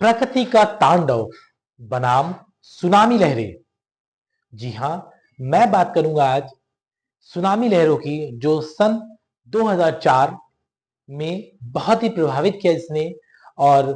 प्रकृति का तांडव बनाम सुनामी लहरें। जी हाँ, मैं बात करूंगा आज सुनामी लहरों की, जो सन 2004 में बहुत ही प्रभावित किया इसने और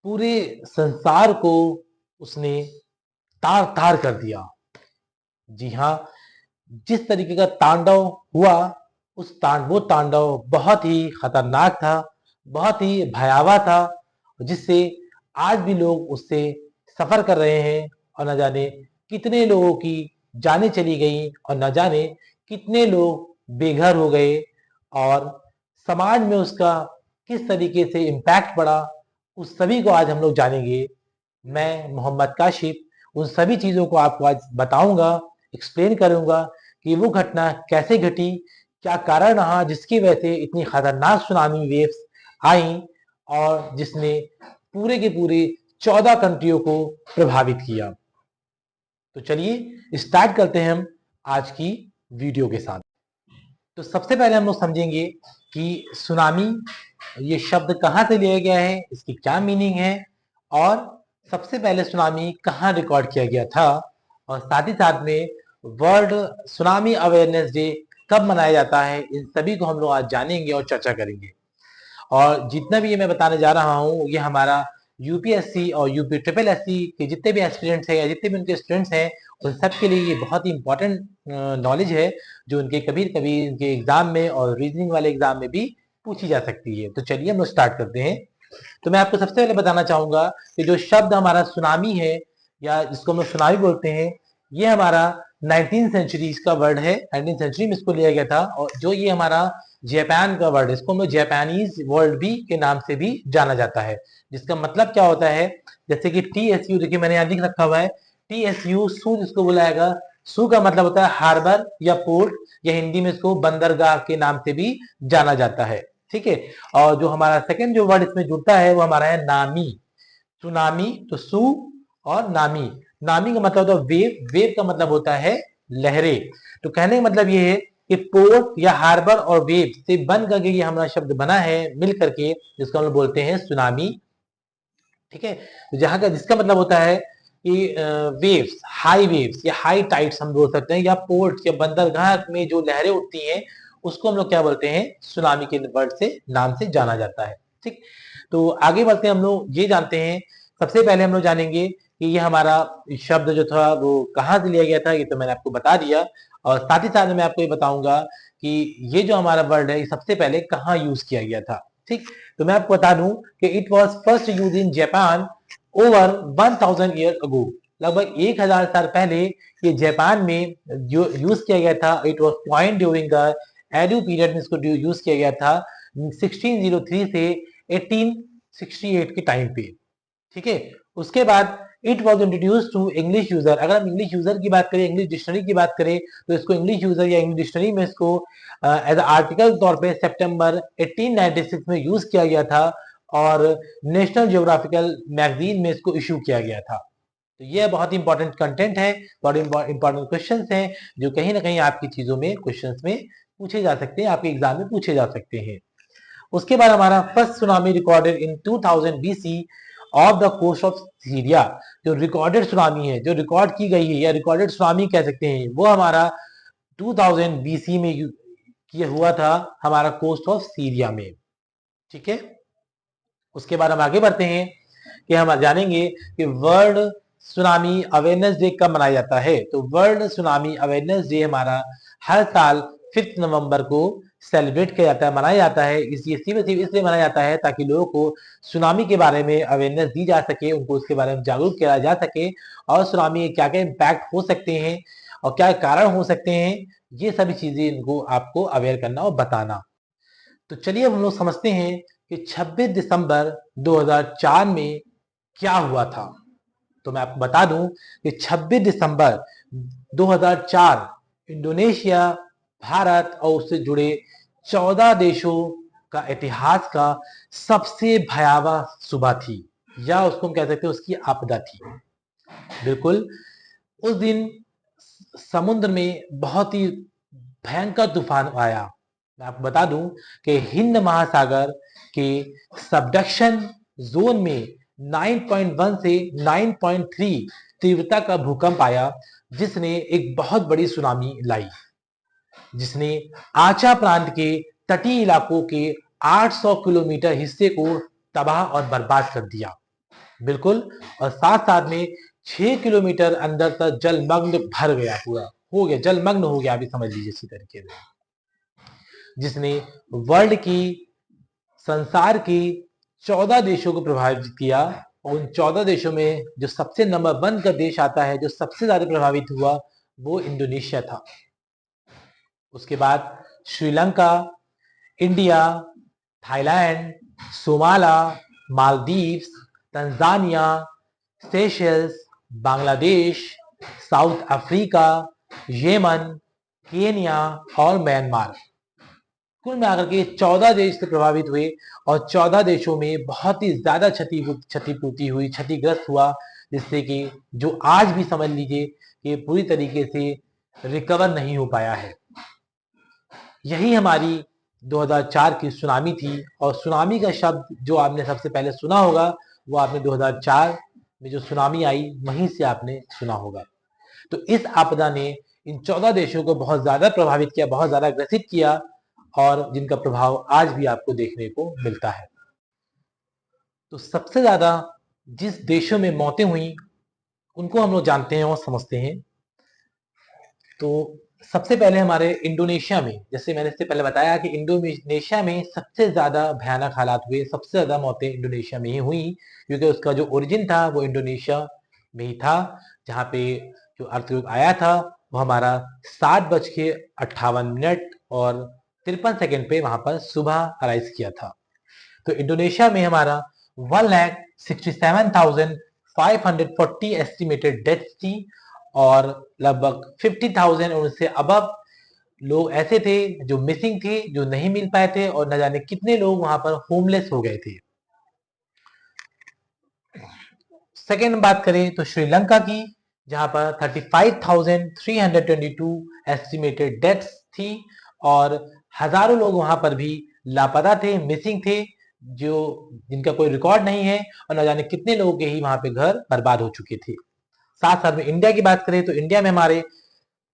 पूरे संसार को उसने तार तार कर दिया। जी हाँ, जिस तरीके का तांडव हुआ, वो तांडव बहुत ही खतरनाक था, बहुत ही भयावह था, जिससे आज भी लोग उससे सफर कर रहे हैं और न जाने कितने लोगों की जानें चली गई और न जाने कितने लोग बेघर हो गए और समाज में उसका किस तरीके से इम्पैक्ट पड़ा, उस सभी को आज हम लोग जानेंगे। मैं मोहम्मद काशिफ उन सभी चीज़ों को आपको आज बताऊंगा, एक्सप्लेन करूंगा कि वो घटना कैसे घटी, क्या कारण रहा जिसकी वजह से इतनी खतरनाक सुनामी वेव्स आई और जिसने पूरे के पूरे 14 कंट्रियों को प्रभावित किया। तो चलिए स्टार्ट करते हैं हम आज की वीडियो के साथ। तो सबसे पहले हम लोग समझेंगे कि सुनामी ये शब्द कहाँ से लिया गया है, इसकी क्या मीनिंग है और सबसे पहले सुनामी कहाँ रिकॉर्ड किया गया था, और साथ ही साथ में वर्ल्ड सुनामी अवेयरनेस डे कब मनाया जाता है, इन सभी को हम लोग आज जानेंगे और चर्चा करेंगे। और जितना भी ये मैं बताने जा रहा हूँ, ये हमारा यूपीएससी और यूपी ट्रिपल एससी के जितने भी एस्पिरेंट्स हैं या जितने भी उनके स्टूडेंट्स हैं, उन सब के लिए ये बहुत ही इंपॉर्टेंट नॉलेज है, जो उनके कभी कभी उनके एग्जाम में और रीजनिंग वाले एग्जाम में भी पूछी जा सकती है। तो चलिए हम लोग स्टार्ट करते हैं। तो मैं आपको सबसे पहले बताना चाहूंगा कि जो शब्द हमारा सुनामी है या जिसको हम लोग सुनामी बोलते हैं, ये हमारा 19th सेंचुरी का वर्ड है। 19th सेंचुरी में इसको लिया गया था और जो ये हमारा जापान का वर्ड है, इसको हम लोग जापानीज वर्ल्ड भी के नाम से भी जाना जाता है, जिसका मतलब क्या होता है, जैसे कि TSU, देखिए मैंने यहाँ लिख रखा हुआ है TSU, सू जिसको बुलाएगा, सू का मतलब होता है हार्बर या पोर्ट, या हिंदी में इसको बंदरगाह के नाम से भी जाना जाता है। ठीक है। और जो हमारा सेकंड जो वर्ड इसमें जुड़ता है वो हमारा है नामी। सुनामी तो सू और नामी, नामी का मतलब होता है वेव, वेव का मतलब होता है लहरें। तो कहने का मतलब ये है कि पोर्ट या हार्बर और वेव से बन करके ये हमारा शब्द बना है मिल करके, जिसको हम लोग बोलते हैं सुनामी। ठीक है। तो जहां का जिसका मतलब होता है कि वेव्स, हाई वेव्स या हाई टाइड्स हम बोल सकते हैं, या पोर्ट या बंदरगाह में जो लहरें उठती हैं उसको हम लोग क्या बोलते हैं, सुनामी के वर्ड से नाम से जाना जाता है। ठीक। तो आगे बढ़ते हैं, हम लोग ये जानते हैं, सबसे पहले हम लोग जानेंगे कि ये हमारा शब्द जो था वो कहाँ से लिया गया था, ये तो मैंने आपको बता दिया। और साथ ही साथ में मैं आपको ये बताऊंगा कि ये जो हमारा वर्ड है ये सबसे पहले कहाँ यूज किया गया था। ठीक। तो मैं आपको बता दूं कि it was first use in Japan over 1000 year ago, लगभग 1000 साल पहले ये जापान में जो यूज किया गया था। It was point during the edu period में इसको यूज किया गया था 1603 से 1868 के टाइम पे। ठीक है। उसके बाद it was introduced to English user. अगर हम इंग्लिश यूजर की बात करें, इंग्लिश डिक्शनरी की बात करें, तो इसको इंग्लिश यूजर या इंग्लिश डिक्शनरी में इसको एज आर्टिकल तौर पे सितंबर 1896 में यूज किया गया था और नेशनल जियोग्राफिकल मैगजीन में इसको इशू किया गया था। तो ये बहुत इंपॉर्टेंट कंटेंट है, बहुत इंपॉर्टेंट क्वेश्चंस हैं जो कहीं ना कहीं आपकी चीजों में क्वेश्चंस में पूछे जा सकते हैं, आपके एग्जाम में पूछे जा सकते हैं। उसके बाद हमारा first tsunami recorded in 2000 BC of the coast of Syria. जो रिकॉर्डेड सुनामी है, जो रिकॉर्ड की गई है या रिकॉर्डेड सुनामी कह सकते हैं, वो हमारा 2000 BC में किया हुआ था हमारा कोस्ट ऑफ सीरिया में। ठीक है। उसके बाद हम आगे बढ़ते हैं कि हम जानेंगे कि वर्ल्ड सुनामी अवेयरनेस डे कब मनाया जाता है। तो वर्ल्ड सुनामी अवेयरनेस डे हमारा हर साल 5 नवंबर को सेलिब्रेट किया जाता है, मनाया जाता है। इसलिए मनाया जाता है ताकि लोगों को सुनामी के बारे में अवेयरनेस दी जा सके, उनको उसके बारे में जागरूक किया जा सके, और सुनामी के क्या क्या इम्पैक्ट हो सकते हैं और क्या कारण हो सकते हैं, ये सभी चीजें इनको आपको अवेयर करना और बताना। तो चलिए हम लोग समझते हैं कि 26 दिसंबर 2004 में क्या हुआ था। तो मैं आपको बता दूं कि 26 दिसंबर 2004 इंडोनेशिया, भारत और उससे जुड़े 14 देशों का इतिहास का सबसे भयावह सुबह थी, या उसको हम कह सकते हैं उसकी आपदा थी। बिल्कुल, उस दिन समुद्र में बहुत ही भयंकर तूफान आया। मैं आपको बता दूं कि हिंद महासागर के सबडक्शन जोन में 9.1 से 9.3 तीव्रता का भूकंप आया, जिसने एक बहुत बड़ी सुनामी लाई, जिसने आचा प्रांत के तटीय इलाकों के 800 किलोमीटर हिस्से को तबाह और बर्बाद कर दिया। बिल्कुल, और साथ साथ में 6 किलोमीटर अंदर तक जलमग्न भर गया, पूरा हो गया, जलमग्न हो गया, अभी समझ लीजिए इसी तरीके से, जिसने वर्ल्ड की, संसार की 14 देशों को प्रभावित किया। और उन 14 देशों में जो सबसे नंबर 1 का देश आता है, जो सबसे ज्यादा प्रभावित हुआ, वो इंडोनेशिया था। उसके बाद Sri Lanka, India, Thailand, Somalia, Maldives, Tanzania, Seychelles, Bangladesh, South Africa, Yemen, Kenya और म्यांमार, कुल मिलाकर के 14 देश से प्रभावित हुए। और 14 देशों में बहुत ही ज्यादा क्षतिपूर्ति हुई, क्षतिग्रस्त हुआ, जिससे कि जो आज भी समझ लीजिए कि पूरी तरीके से रिकवर नहीं हो पाया है। यही हमारी 2004 की सुनामी थी। और सुनामी का शब्द जो आपने सबसे पहले सुना होगा, वो आपने 2004 में जो सुनामी आई, वहीं से आपने सुना होगा। तो इस आपदा ने इन 14 देशों को बहुत ज्यादा प्रभावित किया, बहुत ज्यादा ग्रसित किया, और जिनका प्रभाव आज भी आपको देखने को मिलता है। तो सबसे ज्यादा जिस देशों में मौतें हुई, उनको हम लोग जानते हैं और समझते हैं। तो सबसे पहले हमारे इंडोनेशिया में, जैसे मैंने इससे पहले बताया कि इंडोनेशिया में सबसे ज्यादा भयानक हालात हुए, सबसे ज्यादा मौतें इंडोनेशिया में ही हुई, क्योंकि उसका जो ओरिजिन था वो इंडोनेशिया में ही था, जहाँ पे जो अर्थक्वेक आया था वो हमारा 7:58 और 53 सेकेंड पे वहां पर सुबह अराइज किया था। तो इंडोनेशिया में हमारा 1,67,540 एस्टिमेटेड डेथ्स थी, और लगभग 50,000 और उससे अबव लोग ऐसे थे जो मिसिंग थे, जो नहीं मिल पाए थे, और न जाने कितने लोग वहां पर होमलेस हो गए थे। सेकेंड बात करें तो श्रीलंका की, जहां पर 35,322 एस्टिमेटेड डेथ्स थी, और हजारों लोग वहां पर भी लापता थे, मिसिंग थे, जो जिनका कोई रिकॉर्ड नहीं है, और न जाने कितने लोगों के ही वहां पे घर बर्बाद हो चुके थे। साथ साथ में इंडिया की बात करें तो इंडिया में हमारे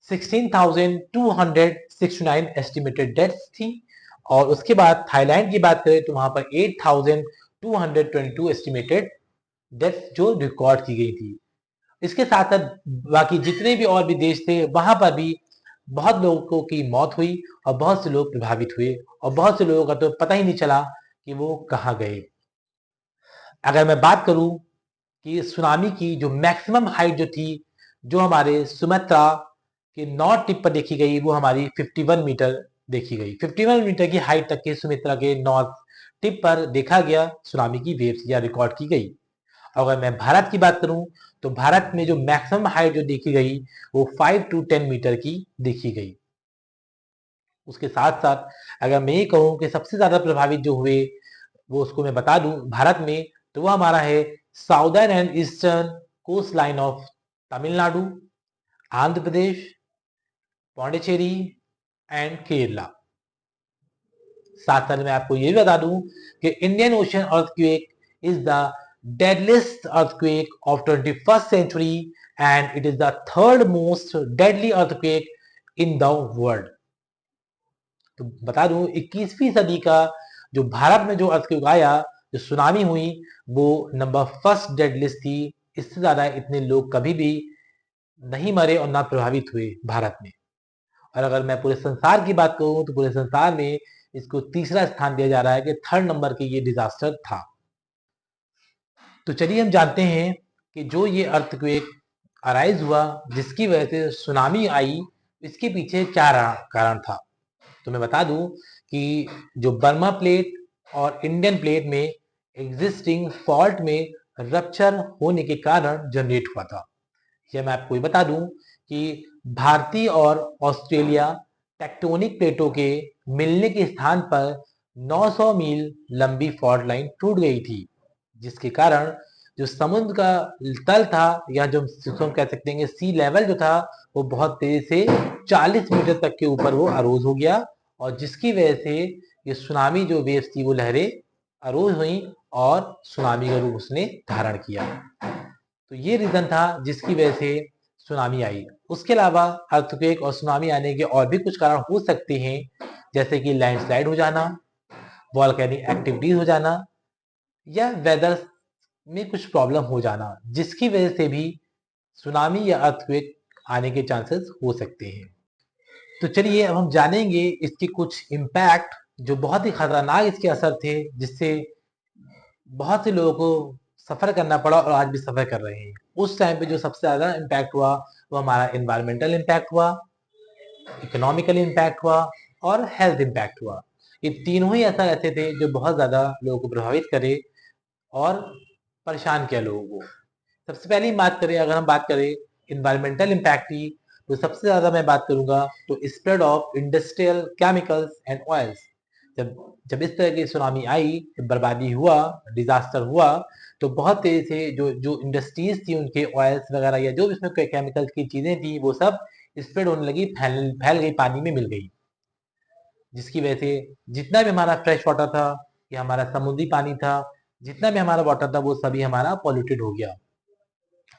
16,269 एस्टिमेटेड डेथ्स थी, और उसके बाद थाईलैंड की बात करें तो वहां पर 8,222 एस्टिमेटेड डेथ्स जो रिकॉर्ड की गई थी। इसके साथ साथ बाकी जितने भी और भी देश थे, वहां पर भी बहुत लोगों की मौत हुई, और बहुत से लोग प्रभावित हुए, और बहुत से लोगों का तो पता ही नहीं चला कि वो कहाँ गए। अगर मैं बात करूं कि सुनामी की जो मैक्सिमम हाइट जो थी, जो हमारे सुमात्रा के नॉर्थ टिप पर देखी गई, वो हमारी 51 मीटर देखी गई। 51 मीटर की हाइट तक के सुमात्रा के नॉर्थ टिप पर देखा गया सुनामी की वेव्स, या रिकॉर्ड की गई। अगर मैं भारत की बात करूं तो भारत में जो मैक्सिमम हाइट जो देखी गई, वो 5 to 10 मीटर की देखी गई। उसके साथ साथ अगर मैं ये कहूं कि सबसे ज्यादा प्रभावित जो हुए, वो उसको मैं बता दूं भारत में, तो वो हमारा है southern and eastern coast line of Tamil Nadu, Andhra Pradesh, Pondicherry and Kerala. साथ साथ मैं आपको ये भी बता दूं कि Indian ocean earthquake is the deadliest earthquake of 21st century and it is the third most deadly earthquake in the world। तो बता दूं 21वीं सदी का जो भारत में जो अर्थक्वेक आया, जो सुनामी हुई, वो नंबर फर्स्ट डेडलिस्ट थी। इससे ज्यादा इतने लोग कभी भी नहीं मरे और ना प्रभावित हुए भारत में। और अगर मैं पूरे संसार की बात करूं तो पूरे संसार में इसको तीसरा स्थान दिया जा रहा है कि थर्ड नंबर की ये डिजास्टर था। तो चलिए हम जानते हैं कि जो ये अर्थक्वेक अराइज हुआ, जिसकी वजह से सुनामी आई, इसके पीछे क्या कारण था। तो मैं बता दूं कि जो बर्मा प्लेट और इंडियन प्लेट में एग्जिस्टिंग फॉल्ट में रप्चर होने के कारण जनरेट हुआ था। यह मैं आपको बता दूं कि भारतीय और ऑस्ट्रेलिया टेक्टोनिक प्लेटों के मिलने के स्थान पर 900 मील लंबी फॉल्ट लाइन टूट गई थी, जिसके कारण जो समुद्र का तल था, या जो हम कह सकते हैं सी लेवल जो था, वो बहुत तेजी से 40 मीटर तक के ऊपर वो अरोज हो गया, और जिसकी वजह से ये सुनामी जो वेव्स थी, वो लहरें अरोज हुई, और सुनामी का रूप उसने धारण किया। तो ये रीजन था जिसकी वजह से सुनामी आई। उसके अलावा अर्थक्वेक और सुनामी आने के और भी कुछ कारण हो सकते हैं, जैसे कि लैंडस्लाइड हो जाना, वॉल्केनिक एक्टिविटीज हो जाना, या वेदर में कुछ प्रॉब्लम हो जाना, जिसकी वजह से भी सुनामी या अर्थक्वेक आने के चांसेस हो सकते हैं। तो चलिए अब हम जानेंगे इसके कुछ इम्पैक्ट, जो बहुत ही खतरनाक इसके असर थे, जिससे बहुत से लोगों को सफर करना पड़ा और आज भी सफर कर रहे हैं। उस टाइम पे जो सबसे ज्यादा इम्पैक्ट हुआ वो हमारा एनवायरमेंटल इम्पैक्ट हुआ, इकोनॉमिकल इम्पैक्ट हुआ और हेल्थ इम्पैक्ट हुआ। ये तीनों ही असर ऐसे थे जो बहुत ज्यादा लोगों को प्रभावित करे और परेशान किया लोगों को। सबसे पहले बात करें, अगर हम बात करें इन्वायरमेंटल इम्पैक्ट की, तो सबसे ज्यादा मैं बात करूंगा तो spread of industrial chemicals and oils. जब जब इस तरह की सुनामी आई, बर्बादी हुआ, डिजास्टर हुआ, तो बहुत तेजी से जो जो इंडस्ट्रीज थी उनके ऑयल्स वगैरह या जो भी इसमें केमिकल्स की चीजें थी वो सब स्प्रेड होने लगी, फैल गई, पानी में मिल गई, जिसकी वजह से जितना भी हमारा फ्रेश वाटर था या हमारा समुद्री पानी था, जितना भी हमारा वाटर था वो सभी हमारा पॉल्यूटेड हो गया।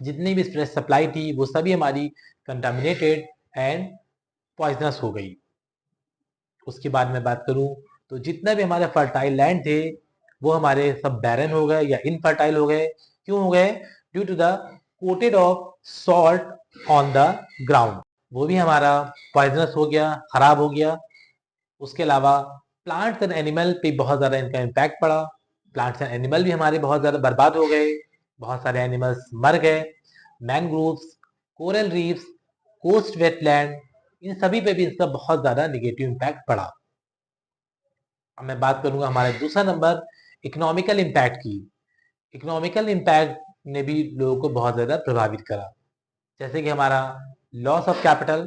जितनी भी फ्रेश सप्लाई थी वो सभी हमारी कंटामिनेटेड एंड पॉइजनस हो गई। उसके बाद मैं बात करूं तो जितना भी हमारे फर्टाइल लैंड थे वो हमारे सब बैरन हो गए या इनफर्टाइल हो गए। क्यों हो गए? Due to the coated of salt on the ground, वो भी हमारा पॉइजनस हो गया, खराब हो गया। उसके अलावा प्लांट्स एंड एनिमल पे बहुत ज्यादा इनका इम्पैक्ट पड़ा। प्लांट्स एंड एनिमल भी हमारे बहुत ज्यादा बर्बाद हो गए, बहुत सारे एनिमल्स मर गए। Mangroves, coral reefs, coast wetland, इन सभी पे भी इसका बहुत ज्यादा निगेटिव इम्पैक्ट पड़ा। अब मैं बात करूंगा हमारे दूसरा नंबर इकोनॉमिकल इम्पैक्ट की। इकोनॉमिकल इम्पैक्ट ने भी लोगों को बहुत ज्यादा प्रभावित करा, जैसे कि हमारा loss of capital,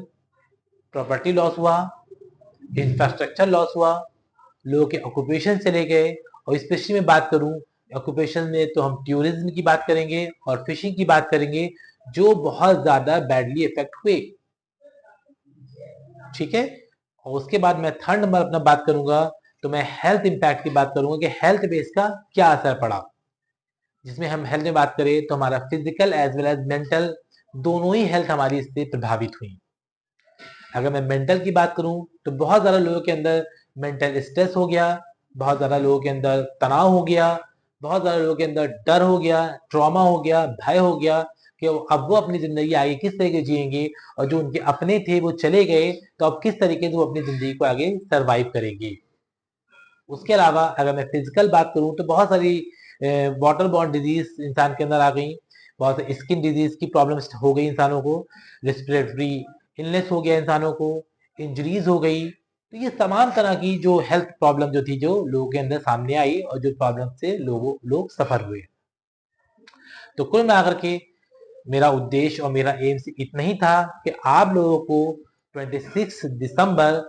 property loss हुआ, इंफ्रास्ट्रक्चर लॉस हुआ, लोगों के ऑक्यूपेशन चले गए। और स्पेशली मैं बात करूं ऑक्यूपेशन में तो हम टूरिज्म की बात करेंगे और फिशिंग की बात करेंगे, जो बहुत ज्यादा बैडली इफेक्ट हुए। ठीक है। और उसके बाद मैं थर्ड नंबर अपना बात करूंगा तो मैं हेल्थ इंपैक्ट की बात करूंगा कि हेल्थ पे इसका क्या असर पड़ा। जिसमें हम हेल्थ में बात करें तो हमारा physical as well as mental दोनों ही हेल्थ हमारी इससे प्रभावित हुई। अगर मैं मेंटल की बात करूं तो बहुत ज्यादा लोगों के अंदर मेंटल स्ट्रेस हो गया, बहुत ज्यादा लोगों के अंदर तनाव हो गया, बहुत ज्यादा लोगों के अंदर डर हो गया, ट्रॉमा हो गया, भय हो गया कि अब वो अपनी जिंदगी आगे किस तरीके जिएंगे, और जो उनके अपने थे वो चले गए, तो अब किस तरीके से वो अपनी जिंदगी को आगे सरवाइव करेंगे। उसके अलावा अगर मैं फिजिकल बात करूं तो बहुत सारी वाटर बॉर्न डिजीज इंसान के अंदर आ गई, बहुत सारी स्किन डिजीज की प्रॉब्लम्स हो गई इंसानों को, रेस्पिरेटरी इलनेस हो गया इंसानों को, इंजरीज हो गई। तो ये तमाम तरह की जो हेल्थ प्रॉब्लम जो थी जो लोगों के अंदर सामने आई और जो प्रॉब्लम से लोग सफर हुए। तो कुल मिलाकर के मेरा उद्देश्य और मेरा एम इतना ही था कि आप लोगों को 26 दिसंबर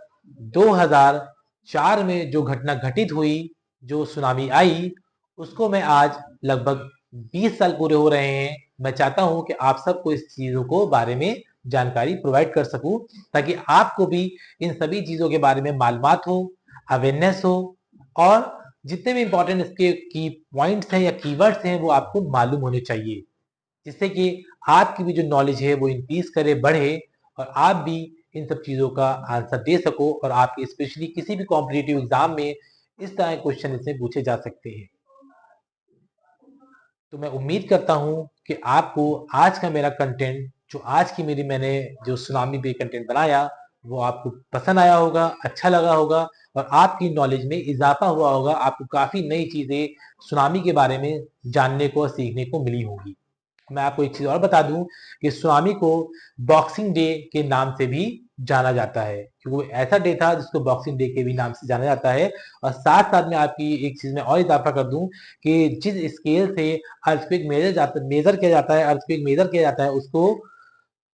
2004 में जो घटना घटित हुई, जो सुनामी आई, उसको मैं आज लगभग 20 साल पूरे हो रहे हैं, मैं चाहता हूं कि आप सबको इस चीजों को बारे में जानकारी प्रोवाइड कर सकूं, ताकि आपको भी इन सभी चीजों के बारे में मालूमात हो, अवेयरनेस हो, और जितने भी इंपॉर्टेंट इसके की पॉइंट्स हैं या कीवर्ड्स हैं वो आपको मालूम होने चाहिए, जिससे कि आपकी भी जो नॉलेज है वो इंक्रीज करे, बढ़े, और आप भी इन सब चीजों का आंसर दे सको, और आप स्पेशली किसी भी कॉम्पिटिटिव एग्जाम में इस तरह के क्वेश्चन इससे पूछे जा सकते हैं। तो मैं उम्मीद करता हूं कि आपको आज का मेरा कंटेंट, जो आज की मैंने जो सुनामी पे कंटेंट बनाया, वो आपको पसंद आया होगा, अच्छा लगा होगा, और आपकी नॉलेज में इजाफा हुआ होगा। आपको काफी नई चीजें सुनामी के बारे में जानने को और सीखने को मिली होगी। मैं आपको एक चीज और बता दूं कि सुनामी को बॉक्सिंग डे के नाम से भी जाना जाता है, क्योंकि वो ऐसा डे था जिसको बॉक्सिंग डे के भी नाम से जाना जाता है। और साथ साथ में आपकी एक चीज में और इजाफा कर दूं कि जिस स्केल से अर्थक्वेक मेजर किया जाता है, अर्थक्वेक मेजर किया जाता है, उसको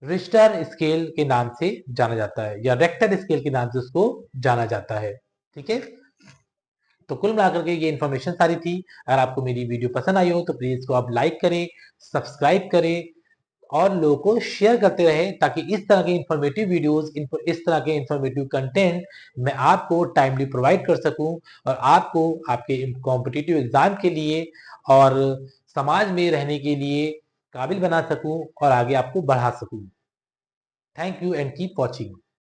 रिश्टर स्केल के नाम से जाना जाता है, या रेक्टर स्केल के नाम से उसको जाना जाता है। ठीक है। तो कुल मिलाकर के ये इन्फॉर्मेशन सारी थी। अगर आपको मेरी वीडियो पसंद आई हो तो प्लीज इसको आप लाइक करें, सब्सक्राइब करें, और लोगों को शेयर करते रहे, ताकि इस तरह के इंफॉर्मेटिव वीडियोस, इस तरह के इंफॉर्मेटिव कंटेंट मैं आपको टाइमली प्रोवाइड कर सकूं और आपको आपके कॉम्पिटिटिव एग्जाम के लिए और समाज में रहने के लिए काबिल बना सकूं और आगे आपको बढ़ा सकूं। Thank you and keep watching.